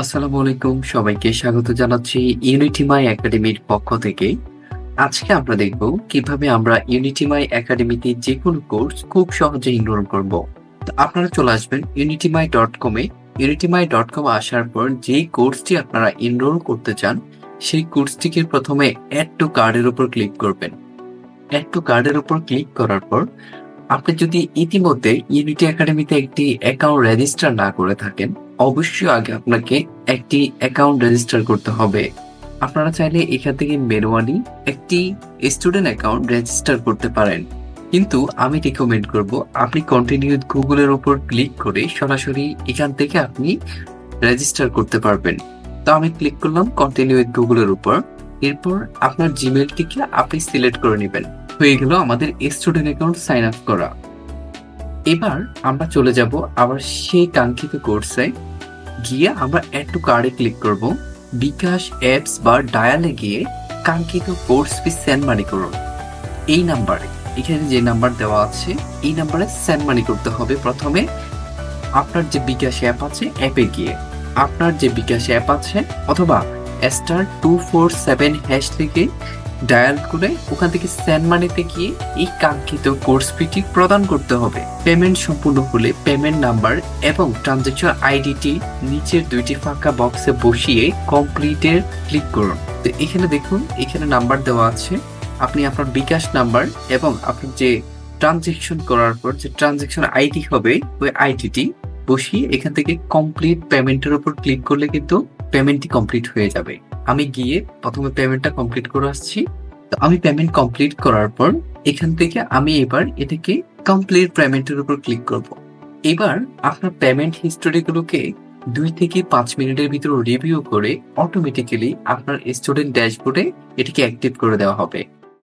আসসালামু আলাইকুম, সবাইকে স্বাগত জানাচ্ছি ইউনিটি মাই একাডেমির পক্ষ থেকে। আজকে আমরা দেখব কিভাবে আমরা ইউনিটি মাই একাডেমিতে যে কোনো কোর্স খুব সহজে এনরোল করব। তো আপনারা চলে আসবেন unitimai.com এ। unitimai.com আসার পর যেই কোর্সটি আপনারা এনরোল করতে চান সেই কোর্সটিকে প্রথমে অ্যাড টু কার্ডের উপর ক্লিক করবেন। অ্যাড টু কার্ডের উপর ক্লিক করার পর আপনি যদি ইতিমধ্যে ইউনিটি একাডেমিতে একটি অ্যাকাউন্ট রেজিস্টার না করে থাকেন, অবশ্যই আগে আপনাকে একটি অ্যাকাউন্ট রেজিস্টার করতে হবে। আপনারা চাইলে এখান থেকে ম্যানুয়ালি একটি স্টুডেন্ট অ্যাকাউন্ট রেজিস্টার করতে পারেন, কিন্তু আমি রিকমেন্ড করব আপনি কন্টিনিউ গুগলের উপর ক্লিক করে সরাসরি এখান থেকে আপনি রেজিস্টার করতে পারবেন। তো আমি ক্লিক করলাম কন্টিনিউ উইথ গুগলের উপর। এরপর আপনার জিমেইলটিকে আপনি সিলেক্ট করে নেবেন। হয়ে গেল আমাদের স্টুডেন্ট অ্যাকাউন্ট সাইন আপ করা। এবার আমরা চলে যাব আবার সেই কাঙ্ক্ষিত কোর্সে গিয়ে আমরা অ্যাড টু কার্ডে ক্লিক করব। বিকাশ অ্যাপস বা ডায়ালে গিয়ে কাঙ্ক্ষিত কোর্স ফি সেন্ড মানি করুন। এই নাম্বারে, এখানে যে নাম্বার দেওয়া আছে এই নাম্বারে সেন্ড মানি করতে হবে। প্রথমে আপনার যে বিকাশ অ্যাপ আছে অ্যাপে গিয়ে আপনার যে বিকাশ অ্যাপ আছে অথবা *247# থেকে ডায়াল করে ওখান থেকে সেন্ড মানিতে গিয়ে এই কাঙ্ক্ষিত কোর্স ফিটি প্রদান করতে হবে। পেমেন্ট সম্পূর্ণ হলে পেমেন্ট নাম্বার এবং ট্রানজাকশন আইডিটি নিচের দুইটি ফাঁকা বক্সে বসিয়ে কমপ্লিটের ক্লিক করুন। তো এখানে দেখুন, এখানে নাম্বার দেওয়া আছে। আপনি আপনার বিকাশ নাম্বার এবং আপনার যে ট্রানজাকশন করার পর যে ট্রানজাকশন আইডি হবে ওই আইডিটি বসিয়ে এখান থেকে কমপ্লিট পেমেন্টের উপর ক্লিক করলে কিন্তু পেমেন্টটি কমপ্লিট হয়ে যাবে। আমি গিয়ে প্রথমে পেমেন্টটা কমপ্লিট করে আসছি। তো আমি পেমেন্ট কমপ্লিট করার পর এখান থেকে আমি এবার এটাকে কমপ্লিট পেমেন্টের উপর ক্লিক করব। এবার আপনার পেমেন্ট হিস্টোরি গুলোকে 2 থেকে 5 মিনিটের ভিতর রিভিউ করে অটোমেটিক্যালি আপনার স্টুডেন্ট ড্যাশবোর্ডে এটিকে অ্যাক্টিভ করে দেওয়া হবে।